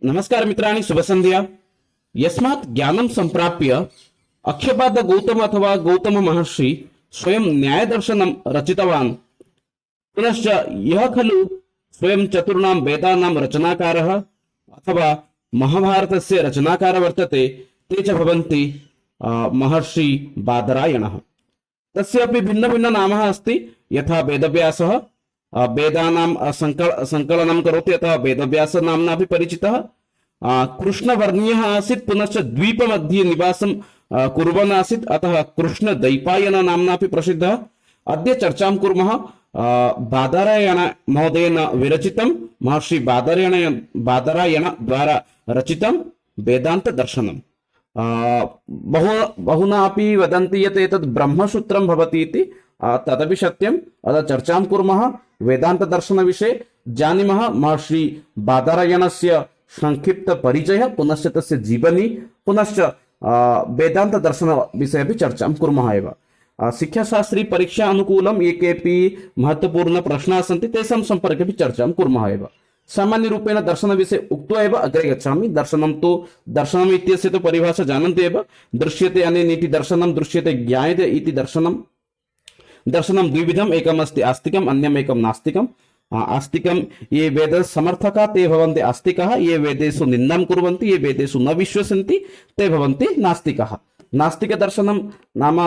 नमस्कार मित्राणि, शुभ संध्या। यस्मात् ज्ञानं संप्राप्य अक्षपाद गौतम अथवा गौतम महर्षि स्वयं न्यायदर्शनं रचितवान्। पुनश्च यः खलु स्वयं चतुर्णां वेदानां रचनाकारः अथवा महाभारतस्य रचनाकारः वर्तते, ते च भवन्ति महर्षि बादरायणः। तस्यापि भिन्न भिन्न नामः अस्ति। यथा वेदव्यासः वेदानां संकलनं करोति, अतः वेदव्यास नाम्ना अपि परिचितः। कृष्णवर्णीयः आसीत्, पुनश्च द्वीपमध्ये निवासं कुर्वन् आसीत्, अतः कृष्णद्वैपायन नाम्ना अपि प्रसिद्धः। अद्य चर्चां कुर्मः बादरायण महोदयेन विरचितं, महर्षि बादरायण द्वारा रचितं वेदान्तदर्शनं। बहुना अपि वदन्ति यत् एतत् ब्रह्मसूत्रं भवति इति। तदपि सत्यम्। अतः चर्चां कुर्मः वेदान्तदर्शनविषये। जानीमः महर्षि बादरायणस्य संक्षिप्तपरिचयः, पुनश्च तस्य जीवनी, पुनश्च वेदान्तदर्शनविषये अपि चर्चां कुर्मः एव। शिक्षाशास्त्री परीक्षा अनुकूलं ये केऽपि महत्वपूर्ण प्रश्नाः सन्ति, तेषां सम्पर्के अपि चर्चां कुर्मः एव। सामान्यरूपेण दर्शनविषये उक्त्वा एव अग्रे गच्छामि। दर्शनम् इत्यस्य तु परिभाषा जानन्ति एव। दृश्यते अनेन इति दर्शनं, दृश्यते ज्ञायते इति दर्शनं। दर्शनं द्विविधम्, एकम् अस्ति आस्तिकम्, अन्यम् एकं नास्तिकम्। आस्तिकं ये वेद समर्थकाः ते भवन्ति आस्तिकाः, ये वेदेषु निन्दां कुर्वन्ति, ये वेदेषु न विश्वसन्ति, ते भवन्ति नास्तिकाः। नास्तिकदर्शनं नाम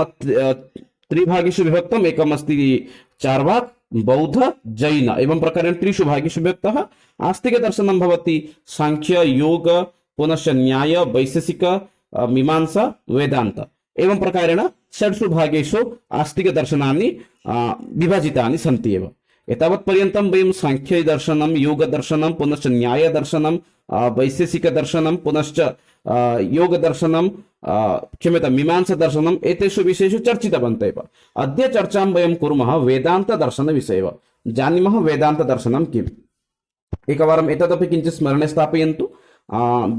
त्रिभागेषु विभक्तम्। एकम् अस्ति चार्वाक, बौद्ध, जैन, एवं प्रकारेण त्रिषु भागेषु विभक्तः। आस्तिकदर्शनं भवति सांख्य, योग, पुनश्च न्याय, वैशेषिक, मीमांसा, वेदान्त, एवं प्रकारेण षट्सु भागेषु आस्तिकदर्शनानि विभाजितानि सन्ति एव। एतावत्पर्यन्तं वयं सांख्यदर्शनं, योगदर्शनं, पुनश्च न्यायदर्शनं, वैशेषिकदर्शनं, पुनश्च योगदर्शनं, क्षम्यतां मीमांसादर्शनम्, एतेषु विषयेषु चर्चितवन्तः एव। अद्य चर्चां वयं कुर्मः वेदान्तदर्शनविषये एव। जानीमः वेदान्तदर्शनं किम्। एकवारम् एतदपि किञ्चित् स्मरणे स्थापयन्तु।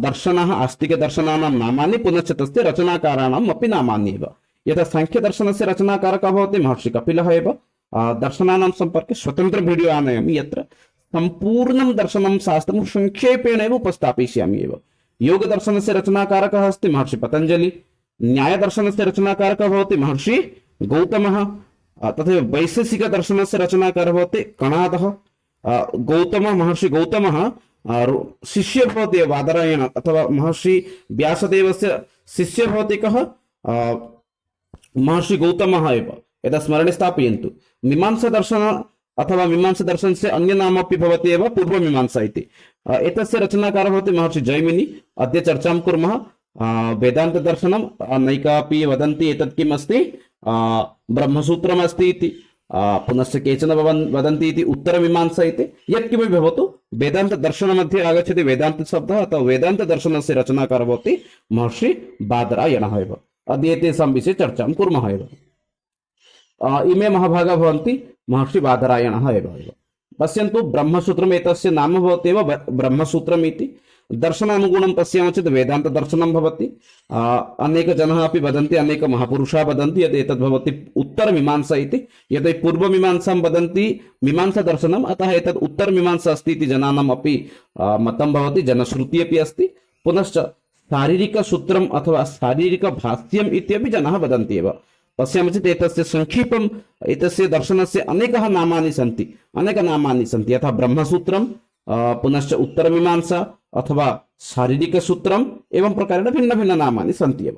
दर्शनः आस्तिकदर्शनानां नामानि, पुनश्च तस्य रचनाकाराणाम् अपि नामानि एव। यथा सांख्यदर्शनस्य रचनाकारकः भवति महर्षि कपिलः एव। दर्शनानां सम्पर्के स्वतन्त्र वीडियो आनयामि, यत्र सम्पूर्णं दर्शनं शास्त्रं संक्षेपेण एव उपस्थापयिष्यामि एव। योगदर्शनस्य रचनाकारकः अस्ति महर्षि पतञ्जलि। न्यायदर्शनस्य रचनाकारकः भवति महर्षि गौतमः। तथैव वैशेषिकदर्शनस्य रचनाकारः भवति कणादः। महर्षि गौतमः शिष्य भवति बादरायण अथवा महर्षि व्यासदेवस्य शिष्य भवति कः? महर्षि गौतमः एव। यदा स्मरणे स्थापयन्तु। मीमांसादर्शन अथवा मीमांसादर्शनस्य अन्य नाम अपि भवति एव पूर्वमीमांसा इति। एतस्य रचनाकारः भवति महर्षि जैमिनि। अद्य चर्चां कुर्मः वेदान्तदर्शनं। नैकापि वदन्ति एतत् किम् अस्ति, ब्रह्मसूत्रम् अस्ति इति। पुनश्च केचन वदन्ति इति उत्तरमीमांसा इति। यत्किमपि भवतु, वेदान्तदर्शनमध्ये आगच्छति वेदान्तशब्दः, अथवा वेदान्तदर्शनस्य रचनाकारः भवति महर्षि बादरायणः एव। अद्य एतेषां विषये चर्चां कुर्मः एव। इमे महाभागाः भवन्ति महर्षि बादरायणः एव। पश्यन्तु, ब्रह्मसूत्रम् एतस्य नाम भवति एव ब्रह्मसूत्रम् इति। दर्शनानुगुणं पश्यामः चेत् वेदान्तदर्शनं भवति। अनेकजनाः अपि वदन्ति, अनेक महापुरुषाः वदन्ति यत् एतद् भवति उत्तरमीमांसा इति। यतो हि पूर्वमीमांसां वदन्ति मीमांसादर्शनम्, अतः एतद् उत्तरमीमांसा अस्ति इति जनानाम् अपि मतं भवति, जनश्रुतिः अपि अस्ति। पुनश्च शारीरिकसूत्रम् अथवा शारीरिकभाष्यम् इत्यपि जनाः वदन्ति एव। पश्यामः चेत् एतस्य संक्षेपम्, एतस्य दर्शनस्य अनेकाः नामानि सन्ति, अनेकनामानि सन्ति। यथा ब्रह्मसूत्रं, पुनश्च उत्तरमीमांसा अथवा शारीरिकसूत्रम्, एवं प्रकारेण भिन्न भिन्न नामानि सन्ति एव।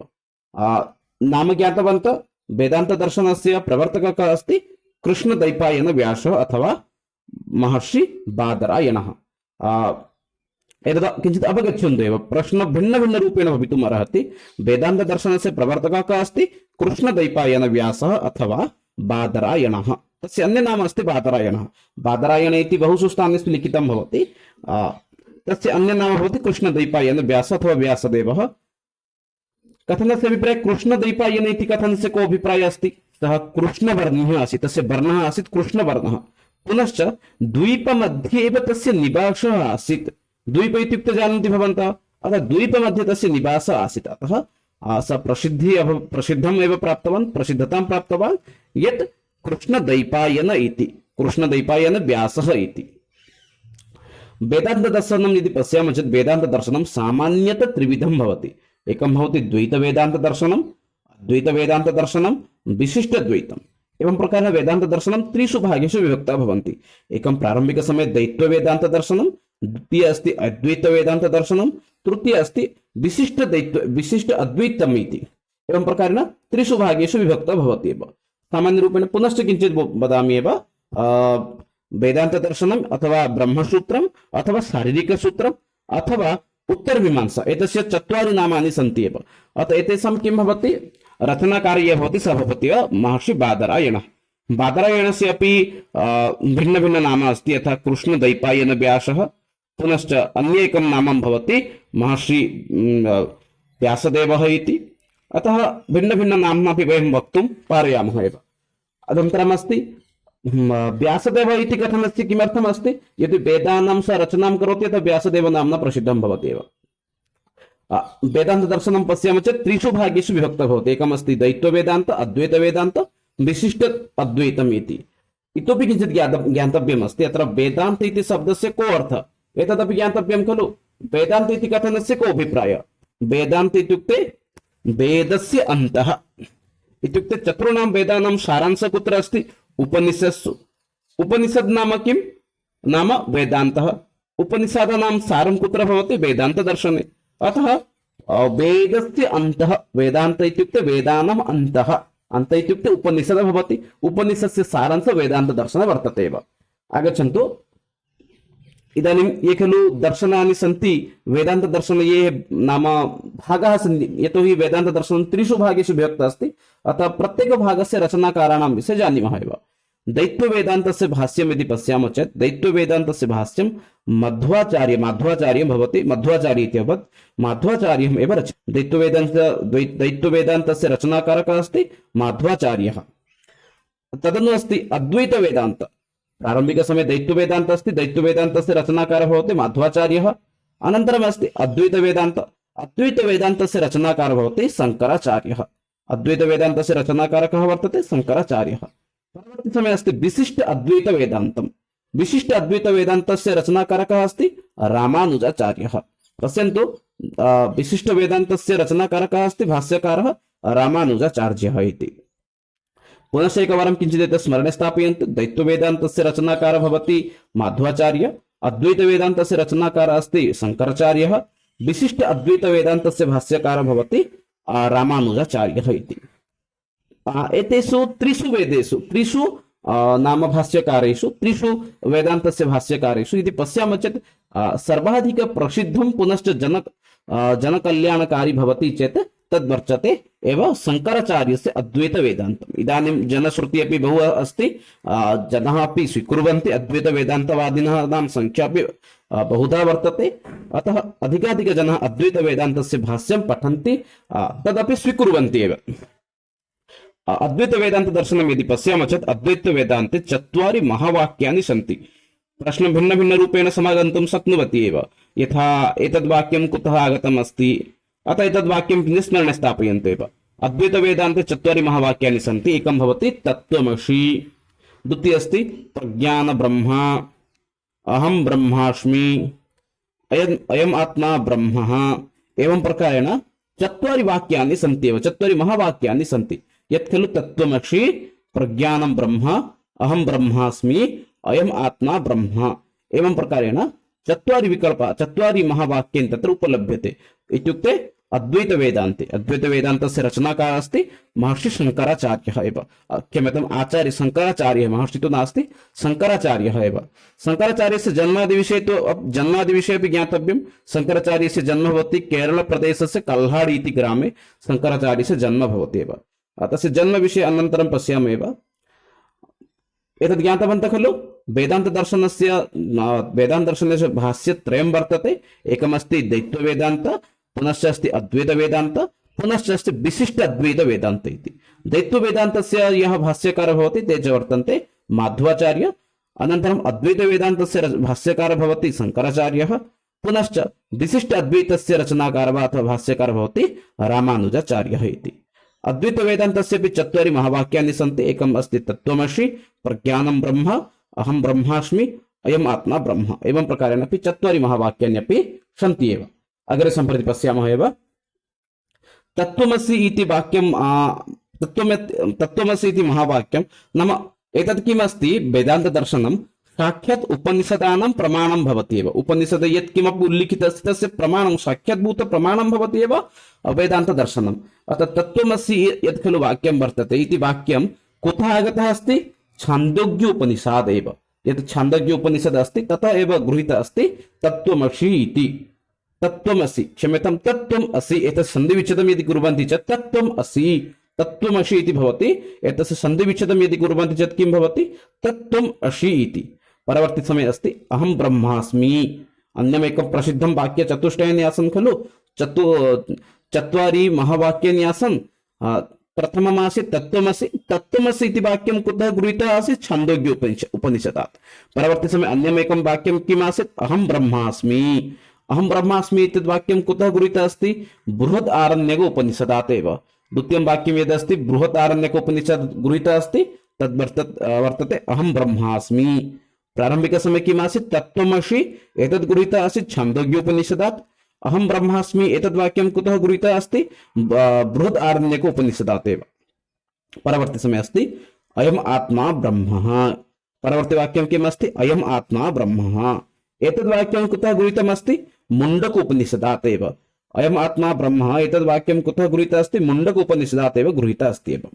नाम ज्ञातवन्तः। वेदान्तदर्शनस्य प्रवर्तकः कः अस्ति? कृष्णद्वैपायन व्यासः अथवा महर्षि बादरायणः। एतत् किञ्चित् अवगच्छन्तु एव। प्रश्न भिन्न भिन्न रूपेण भवितुम् अर्हति। वेदान्तदर्शनस्य प्रवर्तकः कः अस्ति? कृष्णद्वैपायन व्यासः अथवा बादरायणः। तस्य अन्य नाम अस्ति बादरायणः। बादरायण इति बहुषु स्थानेषु लिखितं भवति। तस्य अन्य नाम भवति कृष्णद्वैपायन व्यासः अथवा व्यासदेवः। कथनस्य अभिप्रायः कृष्णद्वैपायन इति कथनस्य को अभिप्रायः अस्ति? सः कृष्णवर्णः आसीत्, तस्य वर्णः आसीत् कृष्णवर्णः। पुनश्च द्वीपमध्ये एव तस्य निवासः आसीत्। द्वीप इत्युक्ते जानन्ति भवन्तः। अतः द्वीपमध्ये तस्य निवासः आसीत्, अतः स प्रसिद्धम् एव प्राप्तवान्, प्रसिद्धतां प्राप्तवान्, यत् कृष्णद्वैपायन इति, कृष्णद्वैपायन व्यासः इति। वेदान्तदर्शनं यदि पश्यामः चेत् वेदान्तदर्शनं सामान्यतः त्रिविधं भवति। एकं भवति द्वैतवेदान्तदर्शनम्, अद्वैतवेदान्तदर्शनं, विशिष्टद्वैतम्। एवं प्रकारेण वेदान्तदर्शनं त्रिषु भागेषु विभक्ताः भवन्ति। एकं प्रारम्भिकसमये द्वैतवेदान्तदर्शनं, द्वितीय अस्ति अद्वैतवेदान्तदर्शनं, तृतीय अस्ति विशिष्ट अद्वैतम् इति। एवं प्रकारेण त्रिषु भागेषु विभक्तः भवति एव। सामान्यरूपेण पुनश्च किञ्चित् वदामि एव। वेदान्तदर्शनम् अथवा ब्रह्मसूत्रम् अथवा शारीरिकसूत्रम् अथवा उत्तरमीमांसा, एतस्य चत्वारि नामानि सन्ति एव। अतः एतेषां किं भवति, रचनाकारी यः भवति सः भवति महर्षि बादरायणः। बादरायणस्य अपि भिन्न भिन्न नाम अस्ति, यथा कृष्णद्वैपायनव्यासः। पुनश्च अन्य एकं नामं भवति महर्षि व्यासदेवः इति। अतः भिन्न भिन्न नाम्ना अपि वयं वक्तुं पारयामः एव। अनन्तरमस्ति व्यासदेव इति कथनस्य किमर्थम् अस्ति, यदि वेदानां सः रचनां करोति तत् व्यासदेव नाम्ना प्रसिद्धं भवति एव। वेदान्तदर्शनं पश्यामः चेत् त्रिषु भागेषु विभक्तः भवति। एकमस्ति द्वैतवेदान्त, अद्वैतवेदान्त, विशिष्ट अद्वैतम् इति। इतोपि किञ्चित् ज्ञातव्यम् अस्ति। अत्र वेदान्त इति शब्दस्य को अर्थः एतदपि ज्ञातव्यं खलु। वेदान्त इति कथनस्य को अभिप्रायः, वेदान्त इत्युक्ते वेदस्य अन्तः इत्युक्ते चतुर्णां वेदानां सारांशः कुत्र अस्ति, उपनिषत्सु। उपनिषद् नाम किं, नाम वेदान्तः। उपनिषदानां सारं कुत्र भवति, वेदान्तदर्शने। अतः वेदस्य अन्तः, वेदान्त इत्युक्ते वेदानाम् अन्तः, अन्त इत्युक्ते उपनिषदः भवति। उपनिषदस्य सारांशः वेदान्तदर्शनः वर्तते एव। आगच्छन्तु, इदानीं ये खलु दर्शनानि सन्ति, वेदान्तदर्शने ये नाम भागाः सन्ति, यतोहि वेदान्तदर्शनं त्रिषु भागेषु विभक्तः अस्ति। अतः प्रत्येकभागस्य रचनाकाराणां विषये जानीमः एव। दैत्ववेदान्तस्य भाष्यं यदि पश्यामः चेत् दैत्ववेदान्तस्य भाष्यं माध्वाचार्यं भवति। मध्वाचार्य इति अभवत्, माध्वाचार्यम् एव रचितं। दैत्ववेदान्तस्य रचनाकारकः अस्ति माध्वाचार्यः। तदनु अस्ति अद्वैतवेदान्त। प्रारम्भिकसमये दैत्ववेदान्त अस्ति, दैत्ववेदान्तस्य रचनाकारः भवति माध्वाचार्यः। अनन्तरम् अस्ति अद्वैतवेदान्त। अद्वैतवेदान्तस्य रचनाकारः भवति शङ्कराचार्यः। अद्वैतवेदान्तस्य रचनाकारकः वर्तते शङ्कराचार्यः। परवर्ती समये अस्ति विशिष्ट अद्वैतवेदान्तम्। विशिष्ट अद्वैतवेदान्तस्य रचनाकारकः अस्ति रामानुजाचार्यः। पश्यन्तु, विशिष्ट वेदान्तस्य रचनाकारकः अस्ति भाष्यकारः रामानुजाचार्यः इति। पुनश्च एकवारं किञ्चित् एतत् स्मरणे स्थापयन्तु। दैत्ववेदान्तस्य रचनाकारः भवति माध्वाचार्य, अद्वैतवेदान्तस्य रचनाकारः अस्ति शङ्कराचार्यः, विशिष्ट अद्वैतवेदान्तस्य भाष्यकारः भवति रामानुजाचार्यः इति। एतेषु त्रिषु वेदेषु, त्रिषु नाम भाष्यकारेषु, त्रिषु वेदान्तस्य भाष्यकारेषु यदि पश्यामः चेत् सर्वाधिक प्रसिद्धं पुनश्च जनकल्याणकारी भवति चेत् तद्वर्तते एव शङ्कराचार्यस्य अद्वैतवेदान्तम्। इदानीं जनश्रुति अपि बहु अस्ति, जनाः अपि स्वीकुर्वन्ति, अद्वैतवेदान्तवादिनां संख्या अपि बहुधा वर्तते। अतः अधिकाधिकजनाः अद्वैतवेदान्तस्य भाष्यं पठन्ति, तदपि स्वीकुर्वन्ति एव। अद्वैतवेदान्तदर्शनं यदि पश्यामः चेत् अद्वैतवेदान्ते चत्वारि महावाक्यानि सन्ति। प्रश्नं भिन्न भिन्न रूपेण समागन्तुं शक्नुवति एव। यथा एतद्वाक्यं कुतः आगतम् अस्ति, अतः एतद्वाक्यं निस्मरणे स्थापयन्तु एव। अद्वैतवेदान्ते चत्वारि महावाक्यानि सन्ति। एकं भवति तत्त्वमसि, द्वितीयः अस्ति प्रज्ञान ब्रह्म, अहं ब्रह्मास्मि, अयम् आत्मा ब्रह्म। एवं प्रकारेण चत्वारि वाक्यानि सन्ति एव, चत्वारि महावाक्यानि सन्ति। यत् खलु तत्त्वमसि, प्रज्ञानं ब्रह्म, अहं ब्रह्मास्मि, अयम् आत्मा ब्रह्म। एवं प्रकारेण चत्वारि विकल्पाः, चत्वारि महावाक्यानि तत्र उपलभ्यते। इत्युक्ते अद्वैतवेदान्ते, अद्वैतवेदान्तस्य रचनाकारः अस्ति महर्षि शङ्कराचार्यः एव। क्षम्यताम्, आचार्य शङ्कराचार्यः, महर्षि तु नास्ति, शङ्कराचार्यः एव। शङ्कराचार्यस्य जन्मादिविषये तु जन्मादिविषये अपि ज्ञातव्यं। शङ्कराचार्यस्य जन्म भवति केरलप्रदेशस्य कल्हाडि इति ग्रामे शङ्कराचार्यस्य जन्म भवति एव। तस्य जन्मविषये अनन्तरं पश्यामः एव। एतद् ज्ञातवन्तः खलु, वेदान्तदर्शनस्य भाष्यत्रयं वर्तते। एकमस्ति दैत्ववेदान्त, पुनश्च अस्ति अद्वैतवेदान्त, पुनश्च अस्ति विशिष्ट अद्वैतवेदान्त इति। दैत्ववेदान्तस्य यः भाष्यकारः भवति ते च वर्तन्ते माध्वाचार्य। अनन्तरम् अद्वैतवेदान्तस्य भाष्यकारः भवति शङ्कराचार्यः। पुनश्च विशिष्ट अद्वैतस्य रचनाकारः अथवा भाष्यकारः भवति रामानुजाचार्यः इति। अद्वैतवेदान्तस्य अपि चत्वारि महावाक्यानि सन्ति। एकम् अस्ति तत्त्वमसि, प्रज्ञानं ब्रह्म, अहं ब्रह्मास्मि, अयम् आत्मा ब्रह्म एवं प्रकारेण अपि चत्वारि महावाक्यानि अपि सन्ति एव। अग्रे सम्प्रति पश्यामः एव। तत्त्वमसि इति वाक्यं तत्त्वमसि इति महावाक्यं नाम एतत् किमस्ति वेदान्तदर्शनं साक्षात् उपनिषदानां प्रमाणं भवति एव। उपनिषदे यत् किमपि उल्लिखितम् अस्ति तस्य प्रमाणं साक्षात्भूत प्रमाणं भवति एव वेदान्तदर्शनम्। अतः तत्त्वमसि यत् खलु वाक्यं वर्तते इति वाक्यं कुतः आगतः अस्ति? छान्दोग्योपनिषाद् एव। यत् छान्दोग्योपनिषद् अस्ति ततः एव गृहीतः अस्ति तत्त्वमसि इति। तत्त्वमसि क्षम्यतां तत्त्वम् असि एतत् सन्धिविच्छेदं यदि कुर्वन्ति चेत् तत्त्वम् असि तत्त्वमसि इति भवति। एतस्य सन्धिविच्छेदं यदि कुर्वन्ति चेत् किं भवति? तत्त्वम् असि इति। परवर्ती समये अस्ति अहं ब्रह्मास्मि। अन्यमेकं प्रसिद्धं वाक्यचतुष्टयानि आसन् खलु, चत्वारि महावाक्यानि आसन्। प्रथमम् आसीत् तत्त्वमसि। तत्त्वमसि इति वाक्यं कुतः गृहीतः आसीत्? छान्दोग्य उपनिषदात्। परवर्ती समये अन्यमेकं वाक्यं किम् आसीत्? अहं ब्रह्मास्मि। अहं ब्रह्मास्मि इत्यत् वाक्यं कुतः गृहीतः अस्ति? बृहद् आरण्यक उपनिषदात् एव। द्वितीयं वाक्यं यदस्ति बृहत् आरण्यक उपनिषद् गृहीतः अस्ति तद् वर्तते अहं ब्रह्मास्मि। प्रारम्भिकसमये किम् आसीत्? तत्त्वमसि एतद् गृहीतः आसीत् छान्दोग्योपनिषदात्। अहं ब्रह्मास्मि एतद् वाक्यं कुतः गृहीतः अस्ति? बृहद् आरण्यक उपनिषदात् एव। परवर्ती समये अस्ति अयम् आत्मा ब्रह्म। परवर्ती वाक्यं किम् अस्ति? अयम् आत्मा ब्रह्म। एतद् वाक्यं कुतः गृहीतम् अस्ति? मुण्डक उपनिषदात् एव। अयम् आत्मा ब्रह्म एतद् वाक्यं कुतः गृहीतः अस्ति? मुण्डक उपनिषदात् एव गृहीतः अस्ति एव।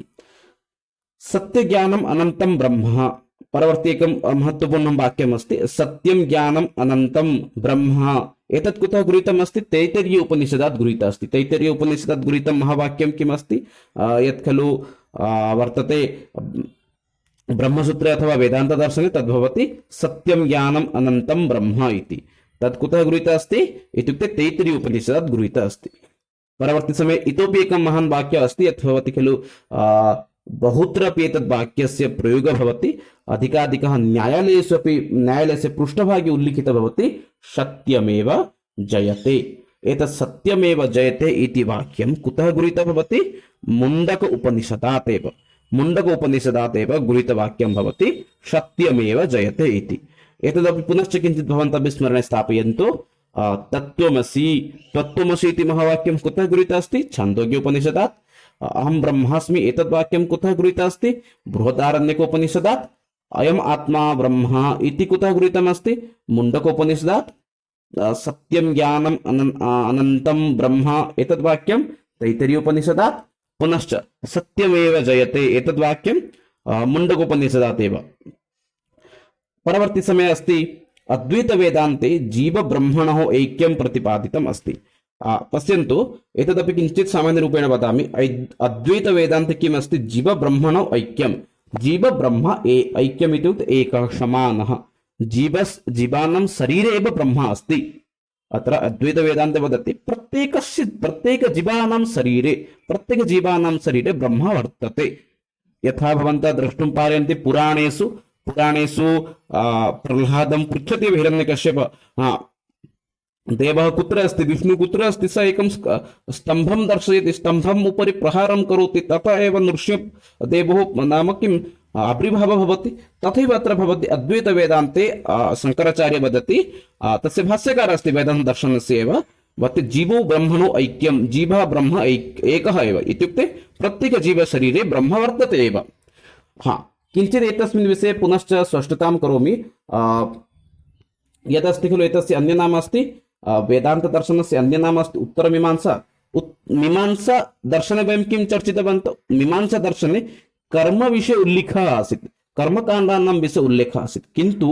सत्यज्ञानम् अनन्तं ब्रह्म। परवर्ती एकं महत्वपूर्णं वाक्यम् अस्ति सत्यं ज्ञानम् अनन्तं ब्रह्म। एतत् कुतः गृहीतम् अस्ति? तैत्तिरीय उपनिषदात् गृहीतः अस्ति। तैत्तिरीय उपनिषदात् गृहीतं महावाक्यं किम् अस्ति? यत् खलु वर्तते ब्रह्मसूत्रे अथवा वेदान्तदर्शने तद्भवति सत्यं ज्ञानम् अनन्तं ब्रह्म इति। तत् कुतः गृहीतः अस्ति? इत्युक्ते तैत्तिरीय उपनिषदात् गृहीतः अस्ति। परवर्ती समये इतोपि एकं महान् वाक्यम् अस्ति यत् भवति खलु बहुत्र अपि एतद् वाक्यस्य प्रयोगः भवति। अधिकाधिकः न्यायालयेषु अपि न्यायालयस्य पृष्ठभागे उल्लिखितः भवति सत्यमेव जयते। एतत् सत्यमेव जयते इति वाक्यं कुतः गृहीतः भवति? मुण्डक उपनिषदात् एव। मुण्डक उपनिषदात् एव गृहीतवाक्यं भवति सत्यमेव जयते इति। एतदपि पुनश्च किञ्चित् भवन्तः विस्मरणे स्थापयन्तु। तत्त्वमसि तत्त्वमसि इति महावाक्यं कुतः गृहीतः अस्ति? छान्दोग्योपनिषदात्। अहं ब्रह्मास्मि एतद् वाक्यं कुतः गृहीतः अस्ति? बृहदारण्यकोपनिषदात्। अयम् आत्मा ब्रह्म इति कुतः गृहीतम् अस्ति? मुण्डकोपनिषदात्। सत्यं ज्ञानम् अनन्तं ब्रह्म एतद् वाक्यं तैत्तिरीयोपनिषदात्। पुनश्च सत्यमेव जयते एतद् वाक्यं मुण्डकोपनिषदात् एव। परवर्ती समये अस्ति अद्वैत वेदान्ते जीव ब्रह्मणः ऐक्यं प्रतिपादितम् अस्ति। पश्यन्तु एतदपि किञ्चित् सामान्यरूपेण वदामि। अद्वैत वेदान्ते किम् अस्ति? जीव ब्रह्मणो ऐक्यं। जीव ब्रह्म ऐक्यम् इत्युक्ते एकः समानः। जीवानां शरीरे एव ब्रह्म अस्ति। अत्र अद्वैत वेदान्ते वदति प्रत्येक जीवानां शरीरे ब्रह्म वर्तते। यथा भवन्तः द्रष्टुं पारयन्ति पुराणेषु प्रह्लादं पृच्छति हिरण्यकश्यपः देवः कुत्र अस्ति? विष्णु कुत्र अस्ति? स एकं स्तम्भं दर्शयति, स्तम्भम् उपरि प्रहारं करोति, ततः एव नृसिंहदेवः नाम किम् आविर्भावः भवति। तथैव अत्र भवति अद्वैत वेदान्ते शङ्कराचार्य वदति, तस्य भाष्यकारः अस्ति वेदान्तदर्शनस्य एव, वदति जीवो ब्रह्मणो ऐक्यं। जीवः ब्रह्म एकः एव इत्युक्ते प्रत्येकजीवशरीरे ब्रह्म वर्तते एव। किञ्चित् एतस्मिन् विषये पुनश्च स्पष्टतां करोमि। यदस्ति खलु एतस्य अन्यनाम अस्ति वेदान्तदर्शनस्य अन्यनाम अस्ति उत्तरमीमांसा। मीमांसा दर्शने वयं किं चर्चितवन्तः? मीमांसा दर्शने कर्म विषये उल्लेखः आसीत्, कर्मकाण्डानां विषये उल्लेखः आसीत्। किन्तु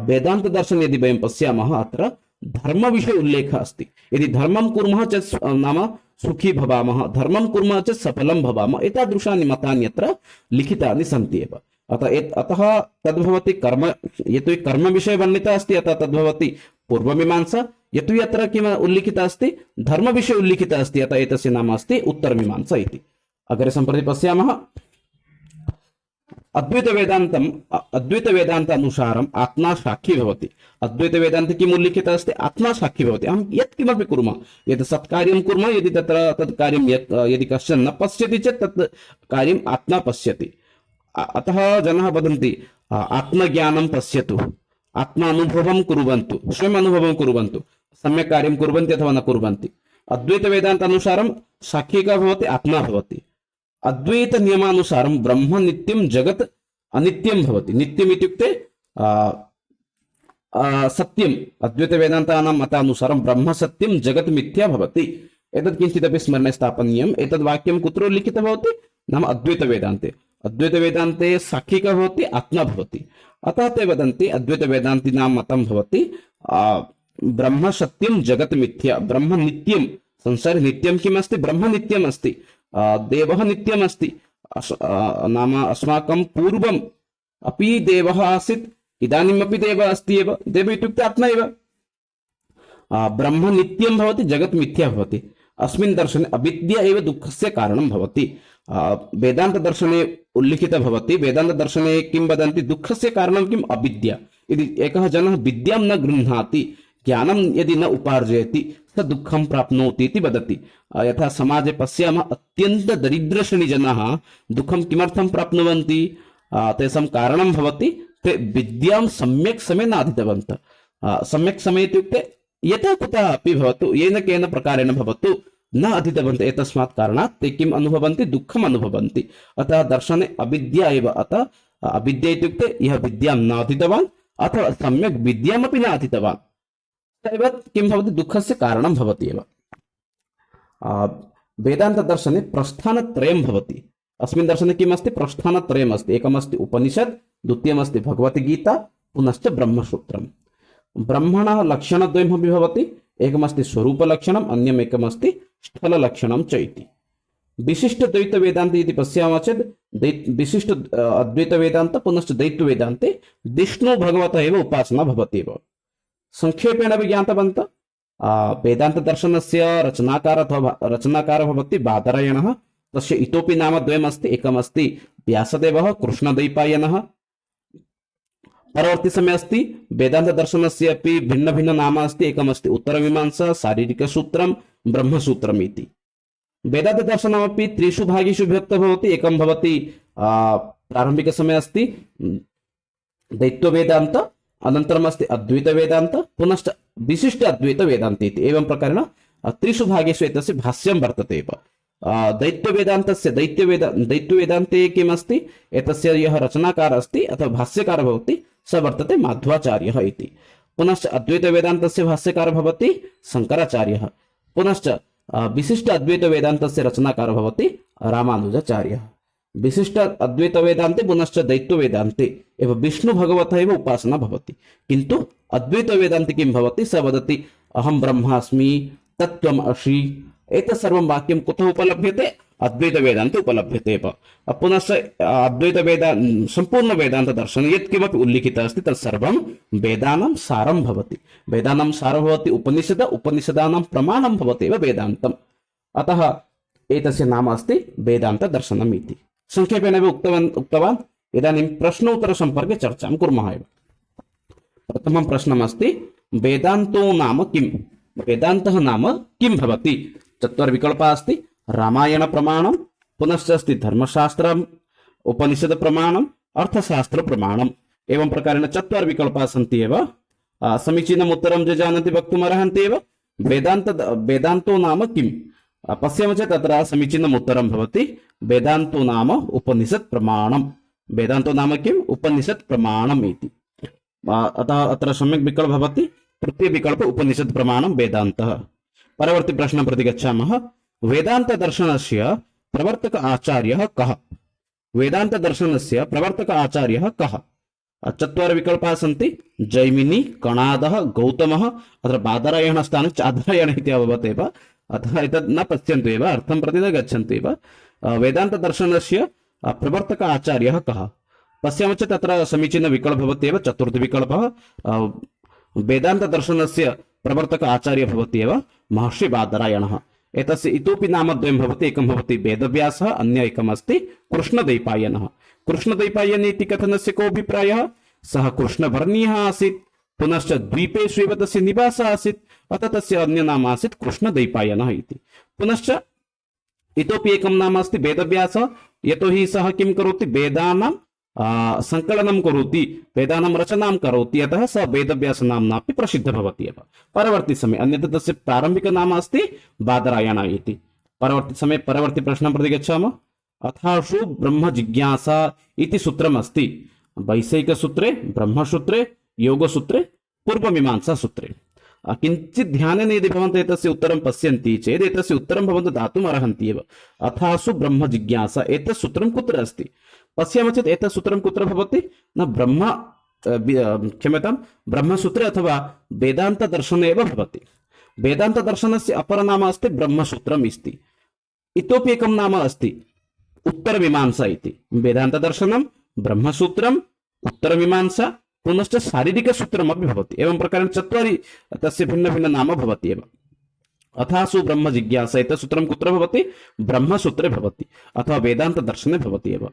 वेदान्तदर्शने यदि वयं पश्यामः अत्र धर्म विषये उल्लेखः अस्ति। यदि धर्मं कुर्मः चेत् नाम सुखी भवामः, धर्मं कुर्मः चेत् सफलं भवामः, एतादृशानि मतानि अत्र लिखितानि सन्ति एव। अतः तद्भवति कर्म, यतो कर्म विषये वर्णितः अस्ति अतः तद्भवति पूर्वमीमांसा। यतो अत्र किम् उल्लिखितः अस्ति? धर्म विषये उल्लिखितः अस्ति, अतः एतस्य नाम अस्ति उत्तरमीमांसा इति। अग्रे सम्प्रति पश्यामः। अद्वैत वेदान्त अनुसारम् आत्मा साक्षी भवति। अद्वैत वेदान्ते किम् उल्लिखितः अस्ति? आत्मा साक्षी भवति। अहं यत् किमपि कुर्मः, यदि सत्कार्यं कुर्मः, यदि तत् कार्यं यदि कश्चन न पश्यति चेत् तत् कार्यम् आत्मा पश्यति। अतः जनाः वदन्ति आत्मज्ञानं पश्यतु, आत्मानुभवं कुर्वन्तु, स्वयम् अनुभवं कुर्वन्तु, सम्यक् कार्यं कुर्वन्ति अथवा न कुर्वन्ति। अद्वैत वेदान्तानुसारं साक्षी का भवति, आत्मा भवति। अद्वैत नियमानुसारं ब्रह्म नित्यं, जगत् अनित्यं भवति। नित्यम् इत्युक्ते सत्यम्। अद्वैत वेदान्तानां मतानुसारं ब्रह्म सत्यं, जगत् मिथ्या भवति। एतत् किञ्चिदपि स्मरणे स्थापनीयम्। एतद् वाक्यं कुत्र उल्लिखितं भवति नाम अद्वैत वेदान्ते। अद्वैत वेदान्ते साक्षी का भवति, आत्मा भवति। अतः ते वदन्ति अद्वैत वेदान्तिनां मतं भवति ब्रह्म सत्यं, जगत् मिथ्या। ब्रह्म नित्यं, संसारे नित्यं किम् अस्ति, ब्रह्म नित्यम् अस्ति। देवः नित्यम् अस्ति। नाम अस्माकं पूर्वम् अपि देवः आसीत्, इदानीमपि देवः अस्ति एव। देव इत्युक्ते आत्मा एव। ब्रह्म नित्यं भवति, जगत् मिथ्या भवति। अस्मिन् दर्शने अविद्या एव दुःखस्य कारणं भवति। वेदांत दर्शने उल्लिखितं भवति। वेदांत दर्शने किं वदन्ति, दुःखस्य कारणं किम्, अविद्या। यदि एकः जनः विद्यां न गृह्णाति, ज्ञानं यदि न उपार्जयति, स दुःखं प्राप्नोति इति वदति। यथा समाजे पश्यामः अत्यन्त दरिद्रश्रेणीजनाः दुःखं किमर्थं प्राप्नुवन्ति, तेषां कारणं भवति ते विद्यां सम्यक् समये न अधीतवन्तः। सम्यक् समये इत्युक्ते यतः कुतः अपि भवतु, येन केन प्रकारेण भवतु, न अधीतवन्तः। एतस्मात् कारणात् ते किम् अनुभवन्ति, दुःखम् अनुभवन्ति। अतः दर्शने अविद्या एव। अतः अविद्या इत्युक्ते यः विद्यां न अधीतवान् अथवा सम्यक् विद्यामपि न अधीतवान्, तैव किं भवति, दुःखस्य कारणं भवति एव। वेदांत दर्शने प्रस्थानत्रयं भवति। अस्मिन् दर्शने किम् अस्ति, प्रस्थानत्रयम् अस्ति। एकमस्ति उपनिषत्, द्वितीयमस्ति भगवद्गीता, पुनश्च ब्रह्मसूत्रम्। ब्रह्मणः लक्षणद्वयमपि भवति। एकमस्ति स्वरूपलक्षणम्, अन्यम् एकमस्ति स्थललक्षणं च इति। विशिष्ट द्वैत वेदान्त इति पश्यामः चेत् विशिष्ट अद्वैत वेदान्त पुनश्च द्वैत वेदान्ते विष्णु भगवतः एव उपासना भवति एव। संक्षेपेण अपि ज्ञातवन्तः। वेदांत दर्शनस्य रचनाकार भवति बादरायणः। तस्य इतोपि नाम द्वयमस्ति। एकमस्ति व्यासदेवः, कृष्णद्वैपायनः। परवर्ती समय अस्ति वेदांत दर्शनस्य अपि भिन्न भिन्न नाम अस्ति। एकमस्ति उत्तरमीमांसा, शारीरिकसूत्रं, ब्रह्मसूत्रम् इति। वेदांत दर्शनमपि त्रिषु भागेषु विभक्तः भवति। एकं भवति प्रारम्भिकसमये अस्ति द्वैत वेदान्त, अनन्तरम् अस्ति अद्वैत वेदान्त, पुनश्च विशिष्ट अद्वैत वेदान्त इति। एवं प्रकारेण त्रिषु भागेषु एतस्य भाष्यं वर्तते एव। दैत्य वेदान्ते किमस्ति, एतस्य यः रचनाकार अस्ति अथवा भाष्यकार भवति स वर्तते माध्वाचार्यः इति। पुनश्च अद्वैत वेदान्तस्य भाष्यकार भवति शङ्कराचार्यः। पुनश्च विशिष्ट अद्वैत वेदान्तस्य रचनाकार भवति रामानुजाचार्यः। विशिष्ट अद्वैत वेदान्ते पुनश्च द्वैत वेदान्ते एव विष्णु भगवतः एव उपासना भवति। किन्तु अद्वैत वेदान्ते किं भवति, स वदति अहं ब्रह्मास्मि, तत्त्वम् असि। एतत् सर्वं वाक्यं कुतः उपलभ्यते, अद्वैत वेदान्ते उपलभ्यते एव। पुनश्च अद्वैत सम्पूर्ण वेदान्त दर्शने यत्किमपि उल्लिखितः अस्ति तत्सर्वं वेदानां सारं भवति। वेदानां सारं भवति उपनिषद, उपनिषदानां प्रमाणं भवति एव वेदान्तम्। अतः एतस्य नाम अस्ति वेदान्त दर्शनम् इति। संक्षेपेण एव उक्तवान्। इदानीं प्रश्नोत्तरसम्पर्के चर्चां कुर्मः एव। प्रथमं प्रश्नमस्ति वेदान्तो नाम किम्? वेदान्तः नाम किं भवति? चत्वारविकल्पः अस्ति। रामायण प्रमाणं, पुनश्च अस्ति धर्मशास्त्रम्, उपनिषद प्रमाणम्, अर्थशास्त्र प्रमाणम्। एवं प्रकारेण चत्वारि विकल्पाः सन्ति एव। समीचीनम् उत्तरं ये जानन्ति वक्तुम् अर्हन्ति एव। वेदान्तो नाम किम्? पश्यामः चेत् तत्र समीचीनम् उत्तरं भवति वेदान्तो नाम उपनिषत् प्रमाणम्। वेदान्तो नाम किम्? उपनिषत् प्रमाणम् इति। अतः अत्र सम्यक् विकल्पः भवति तृतीय विकल्प उपनिषत् प्रमाणं वेदान्तः। परवर्ती प्रश्नं प्रति गच्छामः। वेदान्त दर्शनस्य प्रवर्तक आचार्यः कः? वेदान्त दर्शनस्य प्रवर्तक आचार्यः कः? चत्वारि विकल्पाः सन्ति। जैमिनी, कणादः, गौतमः। अत्र बादरायणः स्थाने चादरायणः इति अभवत् एव। अतः एतत् न पश्यन्तु एव, अर्थं प्रति न गच्छन्तु एव। वेदान्त दर्शनस्य प्रवर्तक आचार्यः कः? पश्यामः चेत् तत्र समीचीनः विकल्पः भवति एव, चतुर्थ विकल्पः। वेदान्त दर्शनस्य प्रवर्तक आचार्यः भवति एव महर्षि बादरायणः। एतस्य इतोपि नामद्वयं भवति। एकं भवति वेदव्यासः, अन्य एकमस्ति कृष्णद्वैपायनः। कृष्णद्वैपायन इति कथनस्य को अभिप्रायः? सः कृष्णवर्णीयः आसीत्, पुनश्च द्वीपेषु एव तस्य निवासः आसीत्, अतः तस्य अन्य नाम आसीत् कृष्णद्वैपायनः इति। पुनश्च इतोपि एकं नाम अस्ति वेदव्यासः, यतोहि सः किं करोति, वेदानां संकलनं करोति, वेदानां रचनां करोति, अतः स वेदव्यास नाम्नापि प्रसिद्धः भवति एव परवर्ती समये। अन्यथा तस्य प्रारम्भिकनाम अस्ति बादरायण इति। परवर्ती समये परवर्ती प्रश्नं प्रति गच्छामः। अथाशु ब्रह्म जिज्ञासा इति सूत्रम् अस्ति वैशेयिकसूत्रे, ब्रह्मसूत्रे, योगसूत्रे, पूर्वमीमांसासूत्रे। किञ्चित् ध्यानेन यदि भवन्तः एतस्य उत्तरं पश्यन्ति चेत् एतस्य उत्तरं भवन्तः दातुम् अर्हन्ति एव। अथासु ब्रह्म जिज्ञासा, एतत् सूत्रं कुत्र अस्ति पश्यामः चेत् एतत् सूत्रं कुत्र भवति न क्षम्यतां ब्रह्मसूत्रे अथवा वेदान्तदर्शने एव भवति। वेदान्तदर्शनस्य अपरनाम अस्ति ब्रह्मसूत्रम् इति। इतोपि एकं नाम अस्ति उत्तरमीमांसा इति। वेदान्तदर्शनं, ब्रह्मसूत्रम्, उत्तरमीमांसा, पुनश्च शारीरिकसूत्रमपि भवति। एवं प्रकारेण चत्वारि तस्य भिन्न भिन्न नाम भवति एव। अथासु ब्रह्म जिज्ञासा एतत् सूत्रं कुत्र भवति? ब्रह्मसूत्रे भवति अथवा वेदान्तदर्शने भवति एव।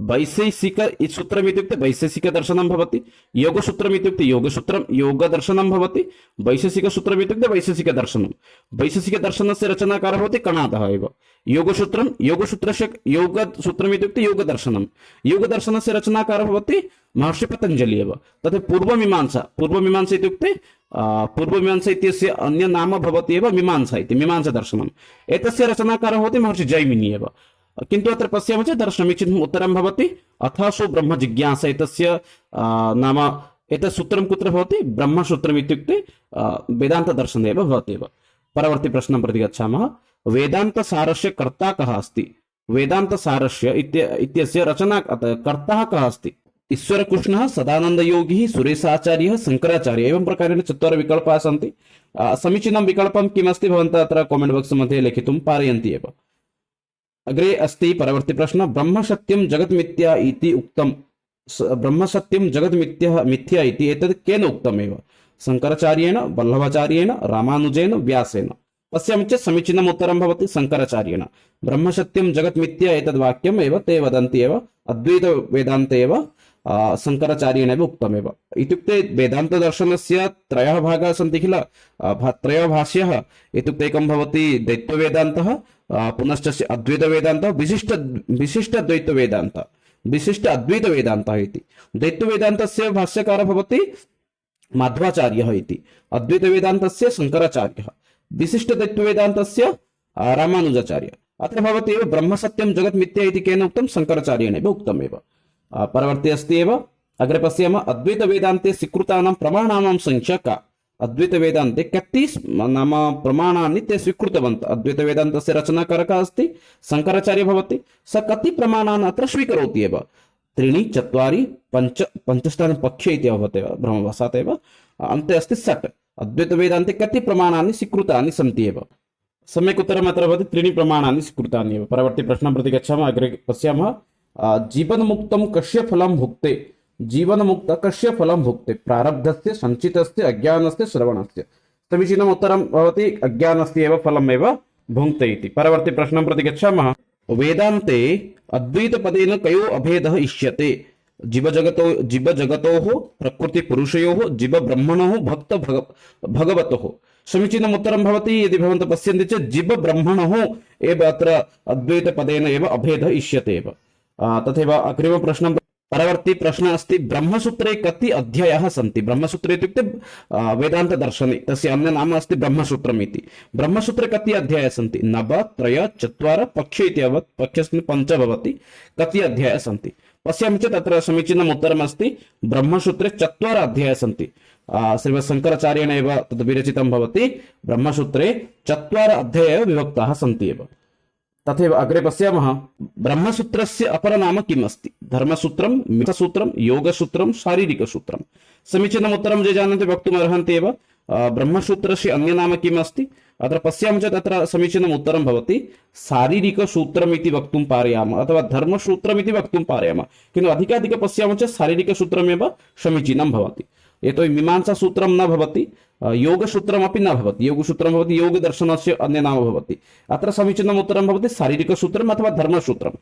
वैशेषिक सूत्रम् इत्युक्ते वैशेषिकदर्शनं भवति। योगसूत्रम् इत्युक्ते योगसूत्रं योगदर्शनं भवति। वैशेषिकसूत्रम् इत्युक्ते वैशेषिकदर्शनं। वैशेषिकदर्शनस्य रचनाकारः भवति कणादः एव। योगसूत्रं योगसूत्रस्य योगसूत्रम् इत्युक्ते योगदर्शनं। योगदर्शनस्य रचनाकारः भवति महर्षि पतञ्जलि एव। तथा पूर्वमीमांसा, पूर्वमीमांसा इत्युक्ते पूर्वमीमांसा इत्यस्य अन्य नाम भवति एव मीमांसा इति, मीमांसादर्शनम्। एतस्य रचनाकारः भवति महर्षि जैमिनी एव। किन्तु अत्र पश्यामः चेत् तत्र समीचीनम् उत्तरं भवति अथासु ब्रह्म जिज्ञासा। एतस्य नाम एतत् सूत्रं कुत्र भवति? ब्रह्मसूत्रम् इत्युक्ते वेदान्तदर्शने एव भवति एव। परवर्ती प्रश्नं प्रति गच्छामः। वेदान्तसारस्य कर्ता कः अस्ति? वेदान्तसारस्य इत्यस्य रचना कर्ता कः अस्ति? ईश्वरकृष्णः, सदानन्दयोगी, सुरेशाचार्यः, शङ्कराचार्यः। एवं प्रकारेण चत्वारः विकल्पाः सन्ति। समीचीनं विकल्पं किमस्ति भवन्तः अत्र कामेण्ट् बाक्स् मध्ये लिखितुं पारयन्ति एव। अग्रे अस्ति परवर्ती प्रश्न। ब्रह्मसत्यं जगन्मिथ्या इति उक्तं। ब्रह्मसत्यं जगन्मिथ्या इति एतत् केन उक्तमेव? शङ्कराचार्येण, वल्लभाचार्येण, रामानुजेन, व्यासेन। पश्यामः चेत् समीचीनम् उत्तरं भवति शङ्कराचार्येण। ब्रह्मसत्यं जगन्मिथ्या एतद् वाक्यम् एव ते वदन्ति एव। अद्वैतवेदान्ते एव शङ्कराचार्येण एव उक्तमेव। इत्युक्ते वेदान्तदर्शनस्य त्रयः भागाः सन्ति किल, त्रयः भाष्यः। इत्युक्ते एकं भवति द्वैतवेदान्तः, पुनश्च अद्वैतवेदान्तः, विशिष्टाद्वैतवेदान्तः, विशिष्ट अद्वैतवेदान्तः इति। द्वैतवेदान्तस्य भाष्यकारः भवति माध्वाचार्यः इति, अद्वैतवेदान्तस्य शङ्कराचार्यः, विशिष्टद्वैतवेदान्तस्य रामानुजाचार्यः। अत्र भवति एव ब्रह्मसत्यं जगन्मिथ्या इति केन उक्तं? शङ्कराचार्येण एव उक्तमेव। परवर्ती अस्ति एव। अग्रे पश्यामः। अद्वैतवेदान्ते स्वीकृतानां प्रमाणानां संख्या का? अद्वैतवेदान्ते कति नाम प्रमाणानि ते स्वीकृतवन्तः? अद्वैतवेदान्तस्य रचनाकारः अस्ति शङ्कराचार्यः भवति। स कति प्रमाणान् अत्र स्वीकरोति एव? 3, 4, 5, पञ्चस्थाने पक्षे इति भवति एव ब्रह्मवशात् एव। अन्ते अस्ति 6। अद्वैतवेदान्ते कति प्रमाणानि स्वीकृतानि सन्ति एव? सम्यक् उत्तरम् अत्र भवति 3 प्रमाणानि स्वीकृतानि एव। परवर्ती प्रश्नं प्रति गच्छामः। अग्रे पश्यामः। जीवन्मुक्तं कस्य फलं भुक्ते? जीवन्मुक्त कस्य फलं भुक्ते? प्रारब्धस्य, सञ्चितस्य, अज्ञानस्य, श्रवणस्य। समीचीनम् उत्तरं भवति अज्ञानस्य एव फलमेव भुङ्क्ते इति। परवर्ती प्रश्नं प्रति गच्छामः। वेदान्ते अद्वैतपदेन कयोः अभेदः इष्यते? जीवजगतोः, प्रकृतिपुरुषयोः, जीवब्रह्मणोः, भगवतोः। समीचीनम् उत्तरं भवति यदि भवन्तः पश्यन्ति चेत् जीवब्रह्मणोः एव अत्र अद्वैतपदेन एव अभेदः इष्यते एव। तथैव अग्रिमप्रश्नं परवर्ती प्रश्नः अस्ति। ब्रह्मसूत्रे कति अध्यायाः सन्ति? ब्रह्मसूत्रे इत्युक्ते वेदान्तदर्शने तस्य अन्य नाम अस्ति ब्रह्मसूत्रम् इति। ब्रह्मसूत्रे कति अध्यायाः सन्ति? 9, 3, 4, पक्षे इति अभवत्। पक्षस्मिन् 5 भवति। कति अध्यायाः सन्ति? पश्यामः चेत् अत्र समीचीनम् उत्तरमस्ति ब्रह्मसूत्रे 4 अध्यायाः सन्ति। श्रीमत्शङ्कराचार्येण एव तद् विरचितं भवति। ब्रह्मसूत्रे 4 अध्यायाः विभक्ताः सन्ति एव। तथैव अग्रे पश्यामः। ब्रह्मसूत्रस्य अपरनाम किम् अस्ति? धर्मसूत्रं, मीमांसासूत्रं, योगसूत्रं, शारीरिकसूत्रं। समीचीनम् उत्तरं ये जानन्ति वक्तुम् अर्हन्ति एव। ब्रह्मसूत्रस्य अन्य नाम किम् अस्ति? अत्र पश्यामः चेत् अत्र समीचीनम् उत्तरं भवति शारीरिकसूत्रम् इति वक्तुं पारयामः अथवा धर्मसूत्रम् इति वक्तुं पारयामः। किन्तु अधिकाधिकं पश्यामः चेत् शारीरिकसूत्रमेव समीचीनं भवति। यतोहि मीमांसासूत्रं न भवति, योगसूत्रमपि न भवति। योगसूत्रं भवति योगदर्शनस्य अन्य नाम भवति। अत्र समीचीनम् उत्तरं भवति शारीरिकसूत्रम् अथवा धर्मसूत्रम्।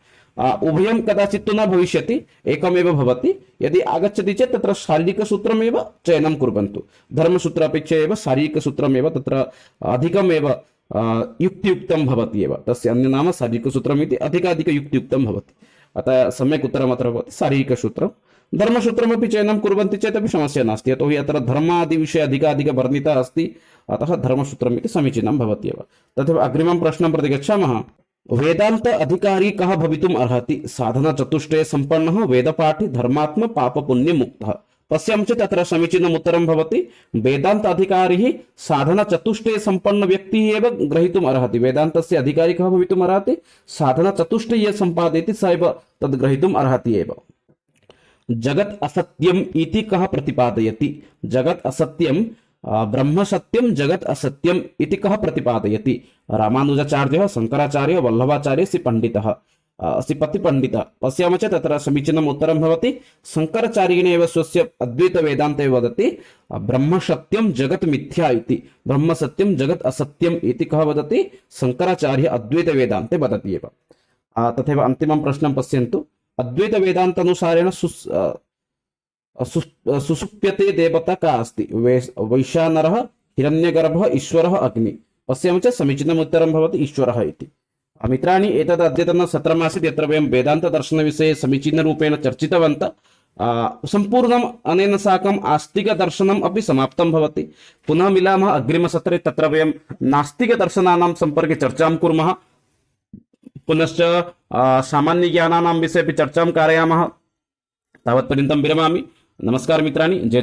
उभयं कदाचित् तु न भविष्यति, एकमेव भवति। यदि आगच्छति चेत् तत्र शारीरिकसूत्रमेव चयनं कुर्वन्तु। धर्मसूत्रापेक्षया एव शारीरिकसूत्रमेव तत्र अधिकमेव युक्तियुक्तं भवति एव। तस्य अन्य नाम शारीरिकसूत्रम् इति अधिकाधिकयुक्तियुक्तं भवति। अतः सम्यक् उत्तरम् अत्र भवति शारीरिकसूत्रं। धर्मसूत्रमपि चयनं कुर्वन्ति चेदपि समस्या नास्ति, यतोहि अत्र धर्मादिविषये अधिकाधिकः वर्णितः अस्ति, अतः धर्मसूत्रम् इति समीचीनं भवति एव। तथैव अग्रिमं प्रश्नं प्रति गच्छामः। वेदांत अधिकारी कः भवितुम् अर्हति? साधनचतुष्टये सम्पन्नः, वेदपाठी, धर्मात्म, पापपुण्यमुक्तः। पश्यामः चेत् अत्र समीचीनम् उत्तरं भवति। वेदांत अधिकारी साधनचतुष्टये सम्पन्न व्यक्तिः एव ग्रहीतुम् अर्हति। वेदान्तस्य अधिकारी कः भवितुम् अर्हति? साधनचतुष्टये यः सम्पादयति स एव तद् ग्रहीतुम् अर्हति एव। जगत् असत्यम् इति कः प्रतिपादयति? जगत् असत्यं, ब्रह्म सत्यं, जगत् असत्यम् इति कः प्रतिपादयति? रामानुजाचार्यः, शङ्कराचार्यः, वल्लभाचार्यः, श्रीपण्डितः, श्रीपतिपण्डितः। पश्यामः चेत् तत्र समीचीनम् उत्तरं भवति। शङ्कराचार्येण एव स्वस्य अद्वैतवेदान्ते वदति ब्रह्म सत्यं जगत् मिथ्या इति। ब्रह्म सत्यं जगत् असत्यम् इति कः वदति? शङ्कराचार्यः अद्वैतवेदान्ते वदति एव। तथैव अन्तिमं प्रश्नं पश्यन्तु। अद्वैतवेदान्तानुसारेण सुषुप्यते देवता का अस्ति? वैश्वानरः, हिरण्यगर्भः, ईश्वरः, अग्निः। पश्यामः चेत् समीचीनम् उत्तरं भवति ईश्वरः इति। मित्राणि, एतद् अद्यतनसत्रमासीत्, यत्र वयं वेदान्तदर्शनविषये समीचीनरूपेण चर्चितवन्तः। सम्पूर्णम् अनेन साकम् आस्तिकदर्शनम् अपि समाप्तं भवति। पुनः मिलामः अग्रिमसत्रे, तत्र वयं नास्तिकदर्शनानां सम्पर्के चर्चां कुर्मः। पुनश्च सामान्यज्ञानानां विषये अपि चर्चां कारयामः। तावत्पर्यन्तं विरमामि। नमस्कार मित्राणि, जय